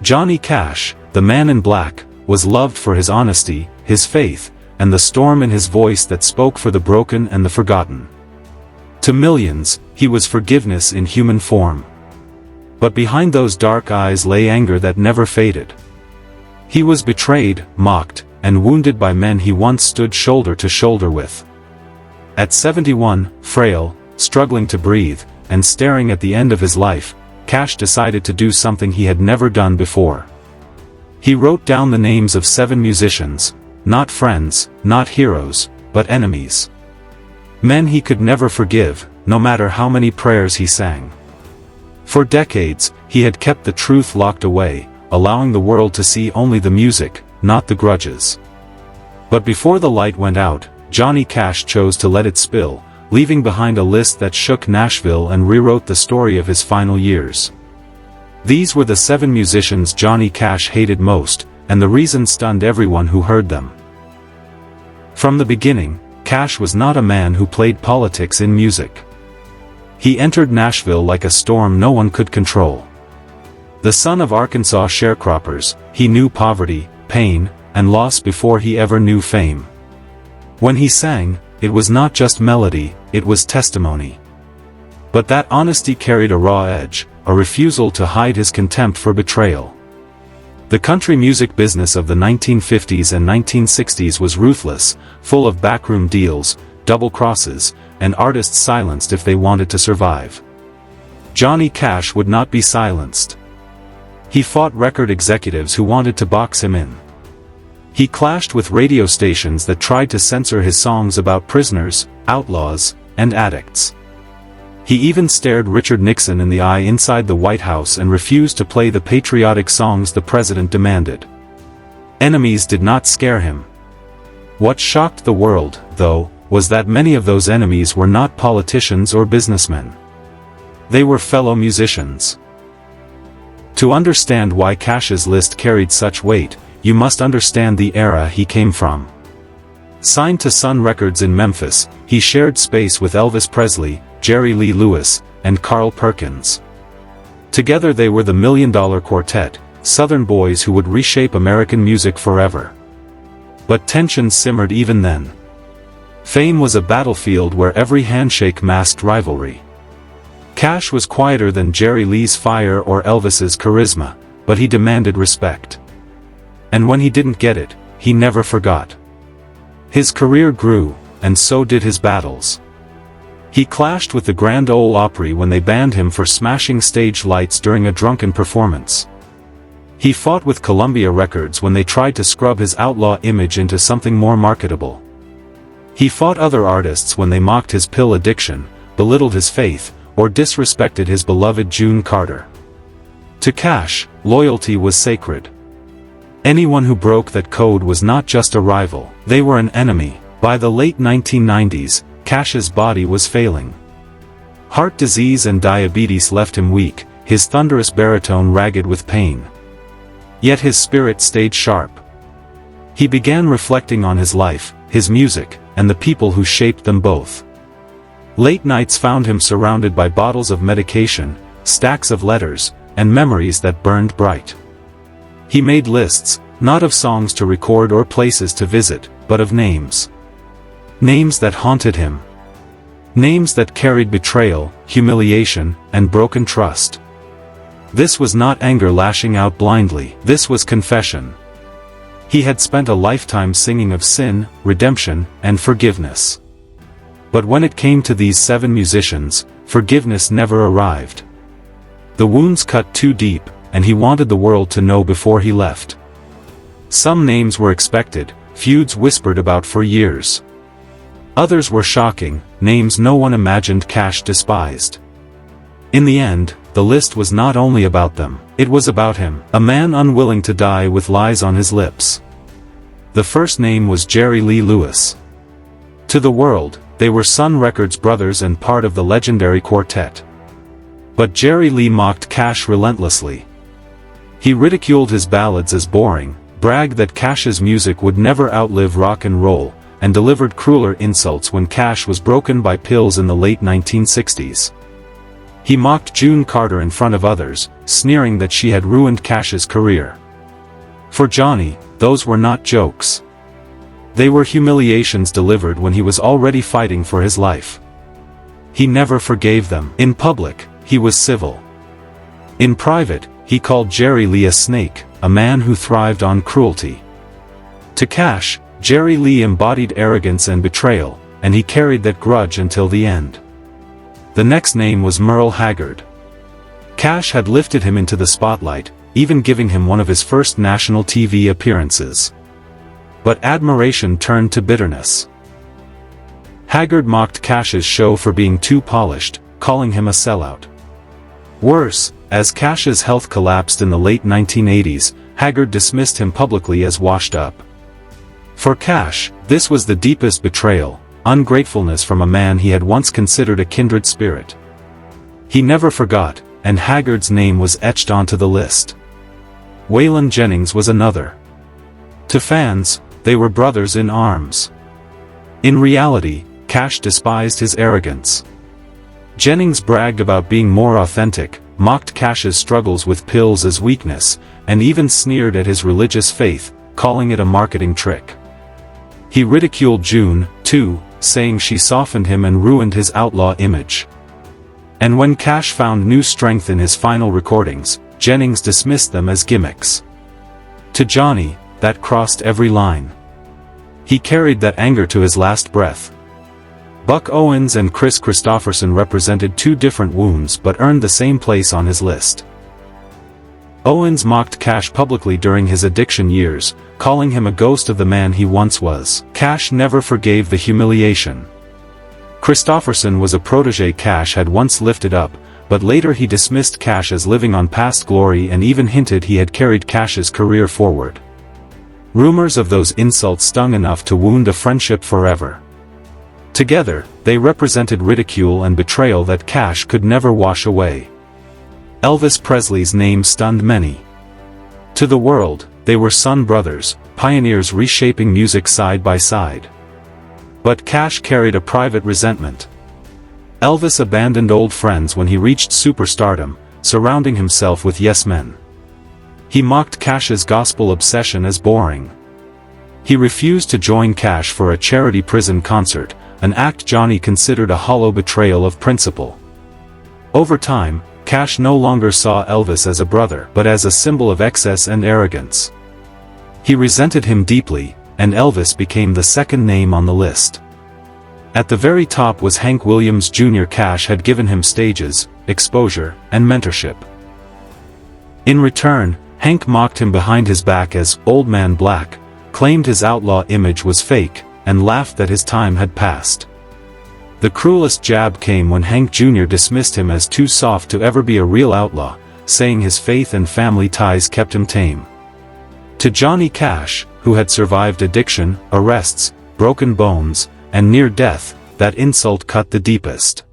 Johnny Cash, the man in black, was loved for his honesty, his faith, and the storm in his voice that spoke for the broken and the forgotten. To millions, he was forgiveness in human form. But behind those dark eyes lay anger that never faded. He was betrayed, mocked, and wounded by men he once stood shoulder to shoulder with. At 71, frail, struggling to breathe, and staring at the end of his life, Cash decided to do something he had never done before. He wrote down the names of 7 musicians, not friends, not heroes, but enemies. Men he could never forgive, no matter how many prayers he sang. For decades, he had kept the truth locked away, allowing the world to see only the music, not the grudges. But before the light went out, Johnny Cash chose to let it spill, leaving behind a list that shook Nashville and rewrote the story of his final years. These were the 7 musicians Johnny Cash hated most, and the reason stunned everyone who heard them. From the beginning, Cash was not a man who played politics in music. He entered Nashville like a storm no one could control. The son of Arkansas sharecroppers, he knew poverty, pain, and loss before he ever knew fame. When he sang, it was not just melody, it was testimony. But that honesty carried a raw edge, a refusal to hide his contempt for betrayal. The country music business of the 1950s and 1960s was ruthless, full of backroom deals, double crosses, and artists silenced if they wanted to survive. Johnny Cash would not be silenced. He fought record executives who wanted to box him in. He clashed with radio stations that tried to censor his songs about prisoners, outlaws, and addicts. He even stared Richard Nixon in the eye inside the White House and refused to play the patriotic songs the president demanded. Enemies did not scare him. What shocked the world, though, was that many of those enemies were not politicians or businessmen. They were fellow musicians. To understand why Cash's list carried such weight, you must understand the era he came from. Signed to Sun Records in Memphis, he shared space with Elvis Presley, Jerry Lee Lewis, and Carl Perkins. Together they were the $1 Million Quartet, Southern boys who would reshape American music forever. But tensions simmered even then. Fame was a battlefield where every handshake masked rivalry. Cash was quieter than Jerry Lee's fire or Elvis's charisma, but he demanded respect. And when he didn't get it, he never forgot. His career grew, and so did his battles. He clashed with the Grand Ole Opry when they banned him for smashing stage lights during a drunken performance. He fought with Columbia Records when they tried to scrub his outlaw image into something more marketable. He fought other artists when they mocked his pill addiction, belittled his faith, or disrespected his beloved June Carter. To Cash, loyalty was sacred. Anyone who broke that code was not just a rival, they were an enemy. By the late 1990s, Cash's body was failing. Heart disease and diabetes left him weak, his thunderous baritone ragged with pain. Yet his spirit stayed sharp. He began reflecting on his life, his music, and the people who shaped them both. Late nights found him surrounded by bottles of medication, stacks of letters, and memories that burned bright. He made lists, not of songs to record or places to visit, but of names. Names that haunted him. Names that carried betrayal, humiliation, and broken trust. This was not anger lashing out blindly, this was confession. He had spent a lifetime singing of sin, redemption, and forgiveness. But when it came to these 7 musicians, forgiveness never arrived. The wounds cut too deep, and he wanted the world to know before he left. Some names were expected, feuds whispered about for years. Others were shocking, names no one imagined Cash despised. In the end, the list was not only about them, it was about him, a man unwilling to die with lies on his lips. The first name was Jerry Lee Lewis. To the world, they were Sun Records brothers and part of the legendary quartet. But Jerry Lee mocked Cash relentlessly. He ridiculed his ballads as boring, bragged that Cash's music would never outlive rock and roll, and delivered crueler insults when Cash was broken by pills in the late 1960s. He mocked June Carter in front of others, sneering that she had ruined Cash's career. For Johnny, those were not jokes. They were humiliations delivered when he was already fighting for his life. He never forgave them. In public, he was civil. In private, he called Jerry Lee a snake, a man who thrived on cruelty. To Cash, Jerry Lee embodied arrogance and betrayal, and he carried that grudge until the end. The next name was Merle Haggard. Cash had lifted him into the spotlight, even giving him one of his first national TV appearances. But admiration turned to bitterness. Haggard mocked Cash's show for being too polished, calling him a sellout. Worse, as Cash's health collapsed in the late 1980s, Haggard dismissed him publicly as washed up. For Cash, this was the deepest betrayal, ungratefulness from a man he had once considered a kindred spirit. He never forgot, and Haggard's name was etched onto the list. Waylon Jennings was another. To fans, they were brothers in arms. In reality, Cash despised his arrogance. Jennings bragged about being more authentic, mocked Cash's struggles with pills as weakness, and even sneered at his religious faith, calling it a marketing trick. He ridiculed June, too, saying she softened him and ruined his outlaw image. And when Cash found new strength in his final recordings, Jennings dismissed them as gimmicks. To Johnny, that crossed every line. He carried that anger to his last breath. Buck Owens and Chris Christopherson represented two different wounds but earned the same place on his list. Owens mocked Cash publicly during his addiction years, calling him a ghost of the man he once was. Cash never forgave the humiliation. Christopherson was a protege Cash had once lifted up, but later he dismissed Cash as living on past glory and even hinted he had carried Cash's career forward. Rumors of those insults stung enough to wound a friendship forever. Together, they represented ridicule and betrayal that Cash could never wash away. Elvis Presley's name stunned many. To the world, they were son brothers, pioneers reshaping music side by side. But Cash carried a private resentment. Elvis abandoned old friends when he reached superstardom, surrounding himself with yes-men. He mocked Cash's gospel obsession as boring. He refused to join Cash for a charity prison concert, an act Johnny considered a hollow betrayal of principle. Over time, Cash no longer saw Elvis as a brother but as a symbol of excess and arrogance. He resented him deeply, and Elvis became the second name on the list. At the very top was Hank Williams Jr. Cash had given him stages, exposure, and mentorship. In return, Hank mocked him behind his back as Old Man Black, claimed his outlaw image was fake, and laughed that his time had passed. The cruelest jab came when Hank Jr. dismissed him as too soft to ever be a real outlaw, saying his faith and family ties kept him tame. To Johnny Cash, who had survived addiction, arrests, broken bones, and near death, that insult cut the deepest.